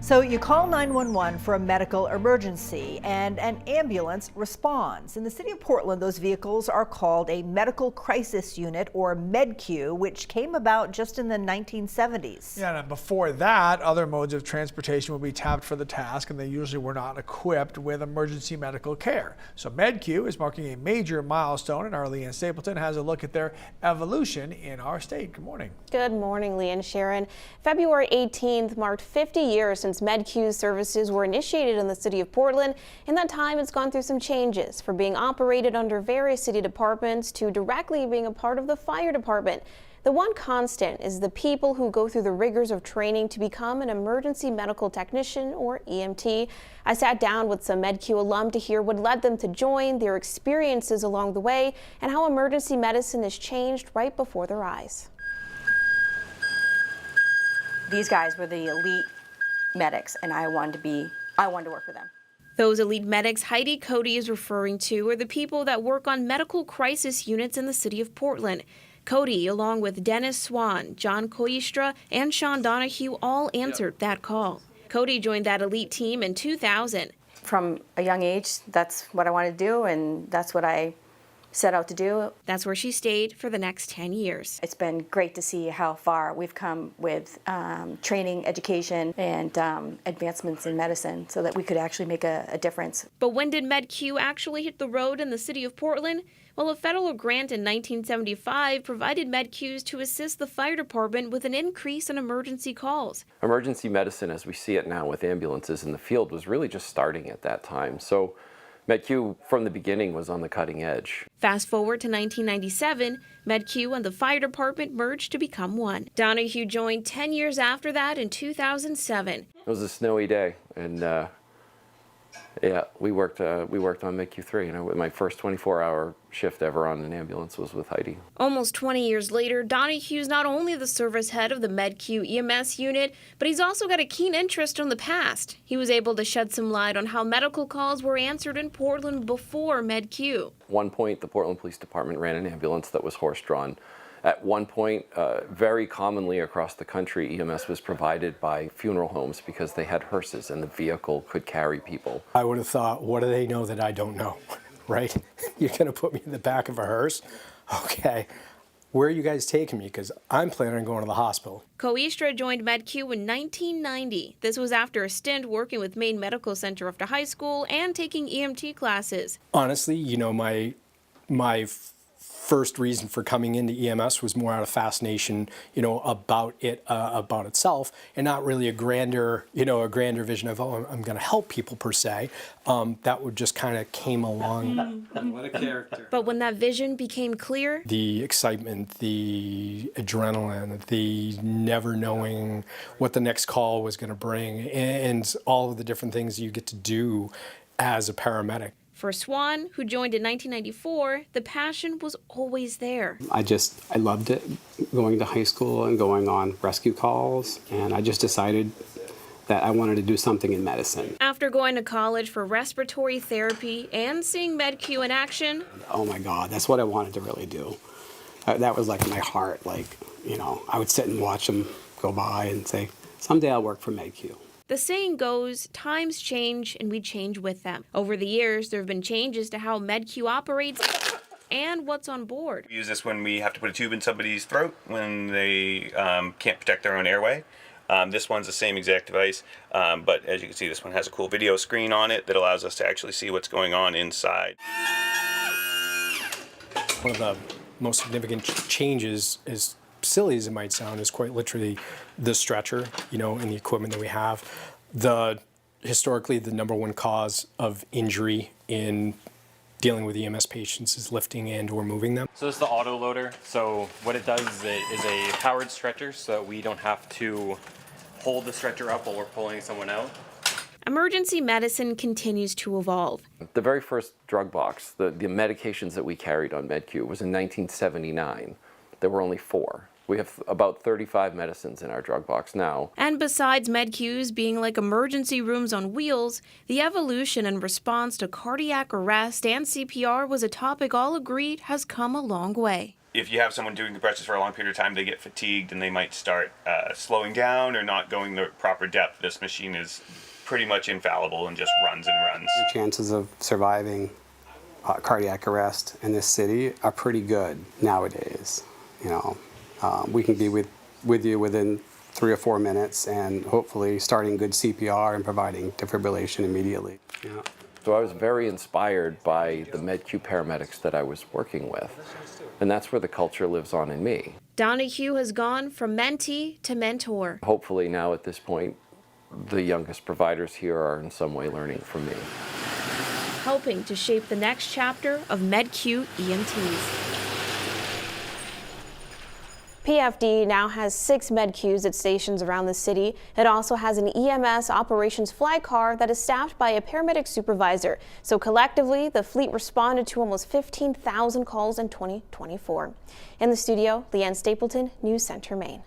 So you call 911 for a medical emergency and an ambulance responds. In the city of Portland, those vehicles are called a medical crisis unit, or MedCu, which came about just in the 1970s. Yeah, and before that, other modes of transportation would be tapped for the task, and they usually were not equipped with emergency medical care. So MedCu is marking a major milestone, and our Leanne Stapleton has a look at their evolution in our state. Good morning. Good morning, Lee and Sharon. February 18th marked 50 years since MedCu's services were initiated in the city of Portland. In that time, it's gone through some changes, from being operated under various city departments to directly being a part of the fire department. The one constant is the people who go through the rigors of training to become an emergency medical technician, or EMT. I sat down with some MedCu alum to hear what led them to join, their experiences along the way, and how emergency medicine has changed right before their eyes. These guys were the elite medics, and I wanted to work with them. Those elite medics Heidi Cody is referring to are the people that work on medical crisis units in the city of Portland. Cody, along with Dennis Swan, John Koistra, and Sean Donahue, all answered that call. Cody joined that elite team in 2000. From a young age, that's what I wanted to do, and that's what I set out to do. That's where she stayed for the next 10 years. It's been great to see how far we've come with training, education, and advancements in medicine so that we could actually make a difference. But when did MedCu actually hit the road in the city of Portland? Well, a federal grant in 1975 provided MedCus to assist the fire department with an increase in emergency calls. Emergency medicine, as we see it now with ambulances in the field, was really just starting at that time. So MedCu, from the beginning, was on the cutting edge. Fast forward to 1997, MedCu and the fire department merged to become one. Donahue joined 10 years after that in 2007. It was a snowy day, and yeah, we worked on MedCu 3. My first 24-hour shift ever on an ambulance was with Heidi. Almost 20 years later, Donahue's not only the service head of the MedCu EMS unit, but he's also got a keen interest in the past. He was able to shed some light on how medical calls were answered in Portland before MedCu. At one point, the Portland Police Department ran an ambulance that was horse-drawn. At one point, very commonly across the country, EMS was provided by funeral homes because they had hearses and the vehicle could carry people. I would have thought, what do they know that I don't know, right? You're going to put me in the back of a hearse? Okay. Where are you guys taking me? Because I'm planning on going to the hospital. Koistra joined MedCu in 1990. This was after a stint working with Maine Medical Center after high school and taking EMT classes. Honestly, my first reason for coming into EMS was more out of fascination, about itself, and not really a grander vision of, oh, I'm going to help people per se. That would just kind of came along. What a character. But when that vision became clear, the excitement, the adrenaline, the never knowing what the next call was going to bring, and all of the different things you get to do as a paramedic. for Swan, who joined in 1994, the passion was always there. I loved it, going to high school and going on rescue calls, and I just decided that I wanted to do something in medicine. After going to college for respiratory therapy and seeing MedCu in action, oh my God, that's what I wanted to really do. That was like my heart, I would sit and watch them go by and say, someday I'll work for MedCu. the saying goes, times change and we change with them. Over the years, there have been changes to how MedCu operates and what's on board. We use this when we have to put a tube in somebody's throat when they can't protect their own airway. This one's the same exact device, but as you can see, this one has a cool video screen on it that allows us to actually see what's going on inside. One of the most significant changes, as silly as it might sound, is quite literally the stretcher, and the equipment that we have. Historically, the number one cause of injury in dealing with EMS patients is lifting and or moving them. So this is the auto loader. So what it does is it is a powered stretcher, so that we don't have to hold the stretcher up while we're pulling someone out. Emergency medicine continues to evolve. The very first drug box, the medications that we carried on MedCu, was in 1979. There were only 4. We have about 35 medicines in our drug box now. And besides MedCus being like emergency rooms on wheels, the evolution and response to cardiac arrest and CPR was a topic all agreed has come a long way. if you have someone doing compressions for a long period of time, they get fatigued and they might start slowing down or not going the proper depth. This machine is pretty much infallible and just runs and runs. Your chances of surviving cardiac arrest in this city are pretty good nowadays. You know, we can be with you within 3 or 4 minutes and hopefully starting good CPR and providing defibrillation immediately. Yeah. So I was very inspired by the MedCu paramedics that I was working with, and that's where the culture lives on in me. Donahue has gone from mentee to mentor. Hopefully now at this point, the youngest providers here are in some way learning from me. Helping to shape the next chapter of MedCu EMTs. PFD now has 6 MedCus at stations around the city. It also has an EMS operations fly car that is staffed by a paramedic supervisor. So collectively, the fleet responded to almost 15,000 calls in 2024. In the studio, Leanne Stapleton, News Center, Maine.